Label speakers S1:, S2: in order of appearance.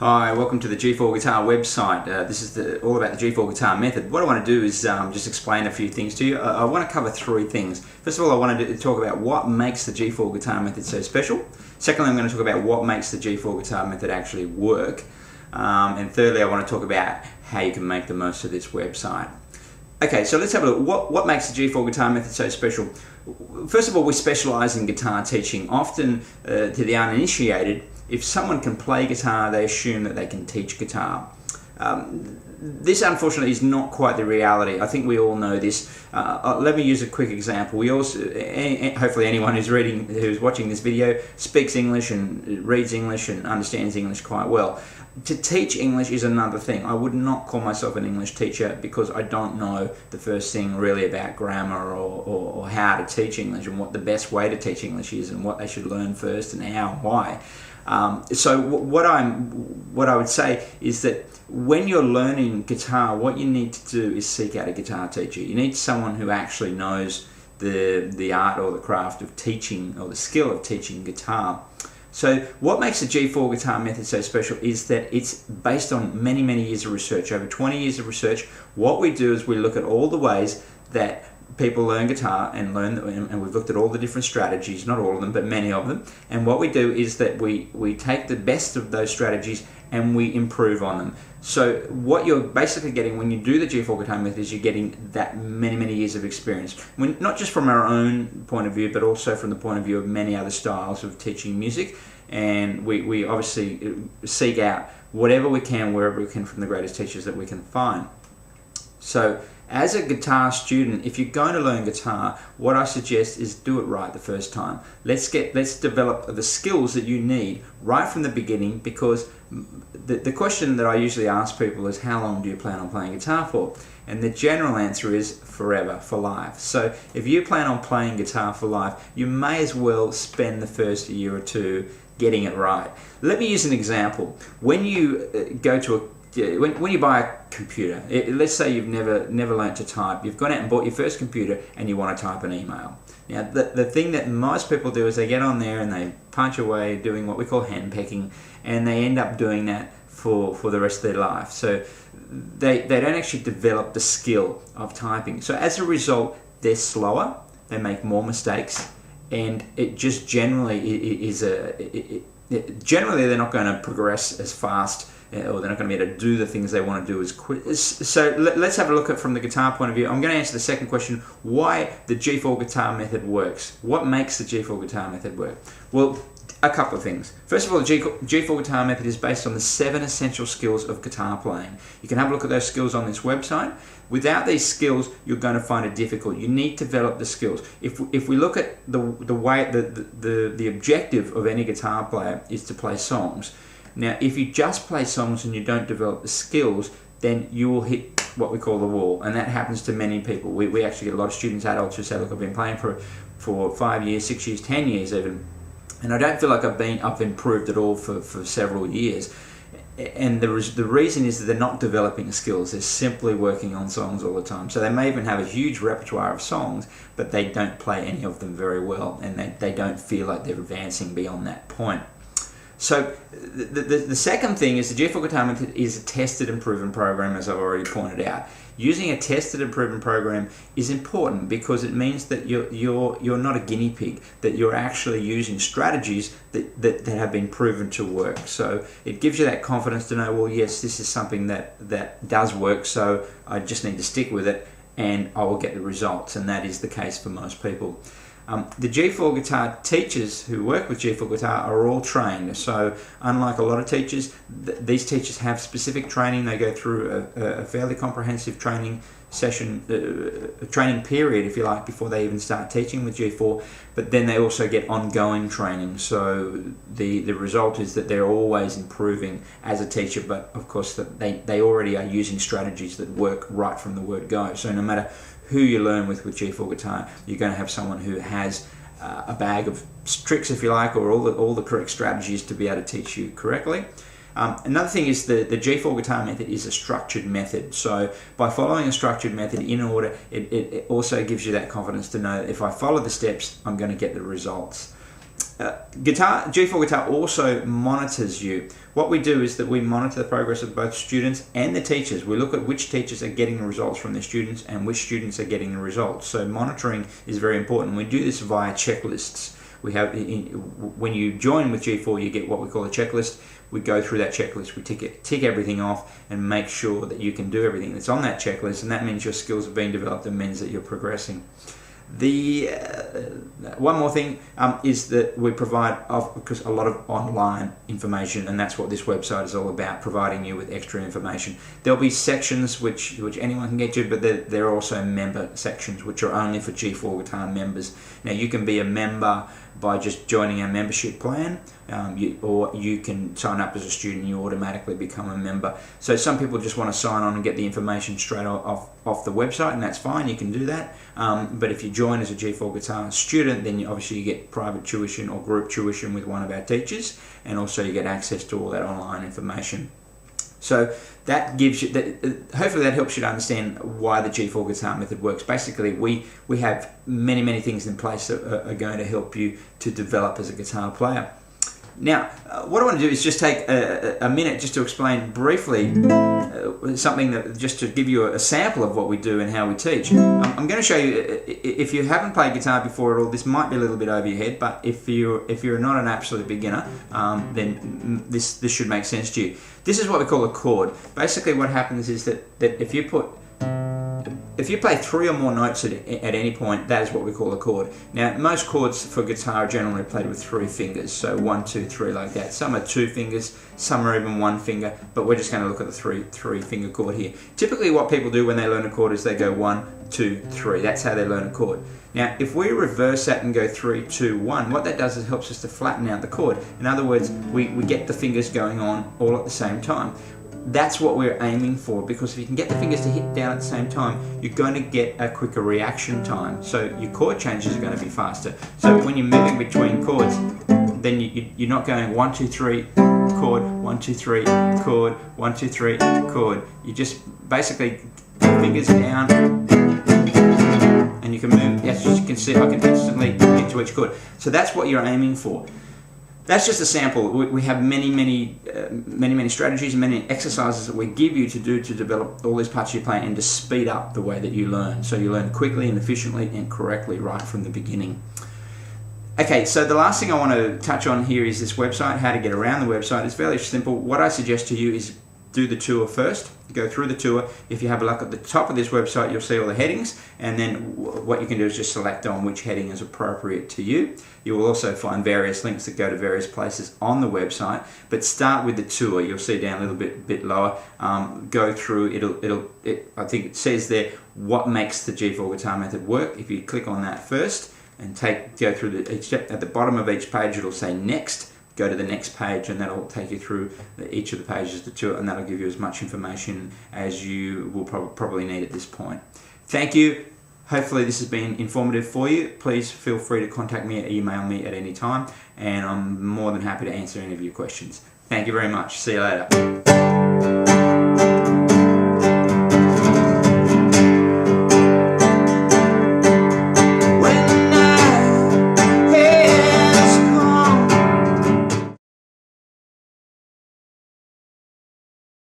S1: Hi, welcome to the G4 Guitar website. This is all about the G4 Guitar method. What I want to do is just explain a few things to you. I want to cover three things. First of all, I want to talk about what makes the G4 Guitar method so special. Secondly, I'm going to talk about what makes the G4 Guitar method actually work. And thirdly, I want to talk about how you can make the most of this website. Okay, so let's have a look. What makes the G4 Guitar method so special? First of all, we specialize in guitar teaching. Often, to the uninitiated, if someone can play guitar, they assume that they can teach guitar. This, unfortunately, is not quite the reality. I think we all know this. Let me use a quick example. We also, hopefully, anyone who's watching this video speaks English and reads English and understands English quite well. To teach English is another thing. I would not call myself an English teacher because I don't know the first thing really about grammar or how to teach English and what the best way to teach English is and what they should learn first and how and why. So what I would say is that when you're learning guitar, what you need to do is seek out a guitar teacher. You need someone who actually knows the art or the craft of teaching or the skill of teaching guitar. So what makes the G4 Guitar method so special is that it's based on many, many years of research, over 20 years of research. What we do is we look at all the ways that people learn guitar and we've looked at all the different strategies, not all of them, but many of them. And what we do is that we take the best of those strategies and we improve on them. So what you're basically getting when you do the G4 Guitar method is you're getting that many, many years of experience. Not just from our own point of view, but also from the point of view of many other styles of teaching music. And we obviously seek out whatever we can, wherever we can, from the greatest teachers that we can find. So as a guitar student, if you're going to learn guitar, what I suggest is do it right the first time. Let's develop the skills that you need right from the beginning, because the question that I usually ask people is, how long do you plan on playing guitar for? And the general answer is forever, for life. So if you plan on playing guitar for life, you may as well spend the first year or two getting it right. Let me use an example. When you when you buy a computer, let's say you've never learnt to type, you've gone out and bought your first computer and you want to type an email. Now, the thing that most people do is they get on there and they punch away doing what we call handpecking, and they end up doing that for the rest of their life. So they don't actually develop the skill of typing. So as a result, they're slower, they make more mistakes, and it just generally generally they're not going to progress as fast, or they're not going to be able to do the things they want to do as quick. So let's have a look at it from the guitar point of view. I'm going to answer the second question, why the G4 Guitar method works. What makes the G4 Guitar method work? Well, a couple of things. First of all, the G4 Guitar method is based on the 7 essential skills of guitar playing. You can have a look at those skills on this website. Without these skills, you're going to find it difficult. You need to develop the skills. If we look at the way the objective of any guitar player is to play songs. Now, if you just play songs and you don't develop the skills, then you will hit what we call the wall, and that happens to many people. We actually get a lot of students, adults, who say, look, I've been playing for 5 years, 6 years, 10 years even, and I don't feel like I've improved at all for several years. And the reason is that they're not developing skills. They're simply working on songs all the time. So they may even have a huge repertoire of songs, but they don't play any of them very well, and they don't feel like they're advancing beyond that point. So the second thing is the G4 Guitar method is a tested and proven program, as I've already pointed out. Using a tested and proven program is important because it means that you're not a guinea pig, that you're actually using strategies that have been proven to work. So it gives you that confidence to know, well, yes, this is something that does work, so I just need to stick with it and I will get the results, and that is the case for most people. The G4 Guitar teachers who work with G4 Guitar are all trained. So unlike a lot of teachers, these teachers have specific training. They go through a fairly comprehensive training session, a training period, if you like, before they even start teaching with G4. But then they also get ongoing training. So the result is that they're always improving as a teacher, but of course they already are using strategies that work right from the word go. So no matter who you learn with G4 Guitar, you're going to have someone who has a bag of tricks, if you like, or all the correct strategies to be able to teach you correctly. Another thing is the G4 Guitar method is a structured method. So by following a structured method in order, it also gives you that confidence to know that if I follow the steps, I'm going to get the results. G4 Guitar also monitors you. What we do is that we monitor the progress of both students and the teachers. We look at which teachers are getting the results from their students and which students are getting the results. So monitoring is very important. We do this via checklists. We have, when you join with G4, you get what we call a checklist. We go through that checklist, we tick everything off and make sure that you can do everything that's on that checklist, and that means your skills are being developed and means that you're progressing. The one more thing is that we provide because a lot of online information, and that's what this website is all about, providing you with extra information. There'll be sections which anyone can get to, but there are also member sections which are only for G4 Guitar members. Now you can be a member by just joining our membership plan, or you can sign up as a student. You automatically become a member. So some people just want to sign on and get the information straight off the website, and that's fine, you can do that. But if you join as a G4 Guitar student, then obviously you get private tuition or group tuition with one of our teachers, and also you get access to all that online information. So that gives you, hopefully that helps you to understand why the G4 Guitar method works. Basically, we have many things in place that are going to help you to develop as a guitar player. Now, what I want to do is just take a minute just to explain briefly something that, just to give you a sample of what we do and how we teach. I'm going to show you, if you haven't played guitar before at all, this might be a little bit over your head, but if you're not an absolute beginner, then this should make sense to you. This is what we call a chord. Basically what happens is that if you play 3 or more notes at any point, that is what we call a chord. Now, most chords for guitar are generally played with 3 fingers, so 1, 2, 3 like that. Some are 2 fingers, some are even 1 finger, but we're just going to look at the three finger chord here. Typically what people do when they learn a chord is they go 1, 2, 3. That's how they learn a chord. Now, if we reverse that and go 3, 2, 1, what that does is helps us to flatten out the chord. In other words, we get the fingers going on all at the same time. That's what we're aiming for, because if you can get the fingers to hit down at the same time, you're going to get a quicker reaction time. So your chord changes are going to be faster. So when you're moving between chords, then you're not going 1, 2, 3, chord, 1, 2, 3, chord, 1, 2, 3, chord. You just basically fingers down, and you can move. As you can see, I can instantly get to each chord. So that's what you're aiming for. That's just a sample. We have many strategies and many exercises that we give you to do to develop all these parts of your playing and to speed up the way that you learn. So you learn quickly and efficiently and correctly right from the beginning. Okay, so the last thing I want to touch on here is this website, how to get around the website. It's fairly simple. What I suggest to you is do the tour first. Go through the tour. If you have a look at the top of this website, you'll see all the headings, and then what you can do is just select on which heading is appropriate to you. You will also find various links that go to various places on the website, but start with the tour. You'll see down a little bit lower. Go through. I think it says there what makes the G4 Guitar method work. If you click on that first and go through each step, at the bottom of each page it'll say next. Go to the next page, and that'll take you through each of the pages of the tour, and that'll give you as much information as you will probably need at this point. Thank you. Hopefully this has been informative for you. Please feel free to contact me or email me at any time, and I'm more than happy to answer any of your questions. Thank you very much. See you later.